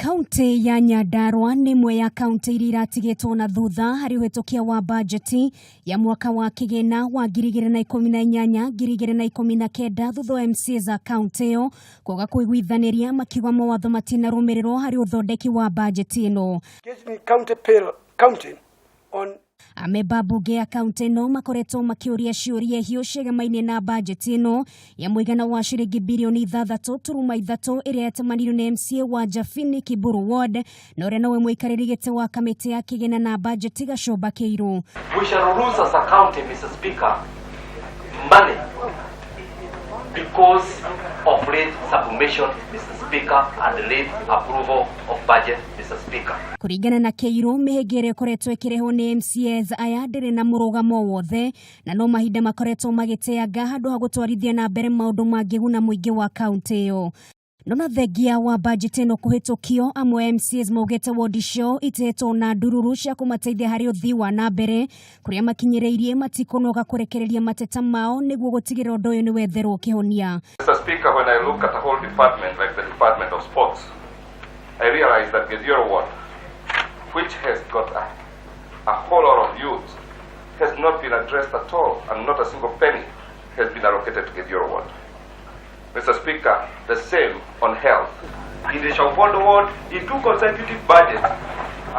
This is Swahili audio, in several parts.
Kaunti ya Nyandarua ni mwe ya kaunti iria iratigitwo na thutha hari uhitukia wa bajeti ya mwaka wa kigina wa 2018-2019 thutha wa MC za kaunti iyo kuga kuiguithaniria makiuga mawatho matiarumiirirwo hari uthondeki wa bajeti ino. Amemba Bunge ya kaunti ino makoretwo makiuria ciuria hiyo cigamaine na bajeti ino ya muigana wa ciringi mbirioni 3.3 iria yatemanirwo ni MCA wa Jafini Kiburu Ward na uria nawe muikariri gite wa kamiti ya kigina na bajeti Gacomba Keiru. We shall lose as a county, Mr. Speaker, money because of late submission, Mr. Speaker, and late approval of budget, Mr. Speaker. Kuringana na Keiru, mihegere koretwo ikireho ni MCAs aya ndiri na murugamo wothe na no mahinda makoretwo magiteanga handu ha gutwarithia na mbere maundu mangiguna muingi wa kaunti iyo. Nona thengia wa bajeti ino kuhitukio amwe MCAs maugete ward icio iteto na ndururu cia kumateithia hari uthii wa na mbere kuria makinyiriirie matikonoga kurekereria mateta mao niguo gutigirira undu uyu ni wetherwo kihonia. Mr. Speaker, when I look at a whole department like the Department of Sports, I realize that Nungari Ward, which has got a whole lot of youth, has not been addressed at all, and not a single penny has been allocated to Nungari Ward. Mr. Speaker, the same on health. In the Shawfondo Ward, in 2 consecutive budgets, I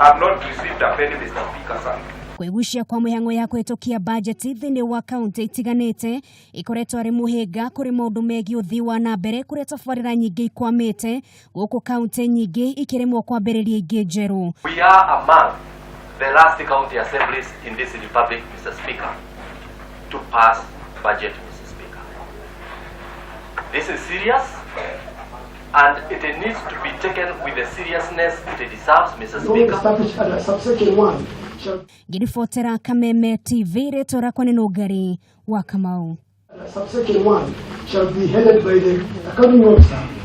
have not received a penny, Mr. Speaker, sir. Kwigucia kwa mihango ya kuhitukia bajeti thini wa kaunti itiganite ikoretwo ari muhinga kuri maundu megi uthii wa na mbere kuria tabarira nyingi ikwamite guku kaunti nyingi ikiremwo kwambiriria ingi njeru. We are among the last county assemblies in this republic, Mr. Speaker, to pass budget, Mr. Speaker. This is serious, and it needs to be taken with the seriousness it deserves, Mr. Speaker. Girifotera Kameme TV retora kwa Nungari Wa Kamau. Subsection 1 shall be headed by the accounting officer.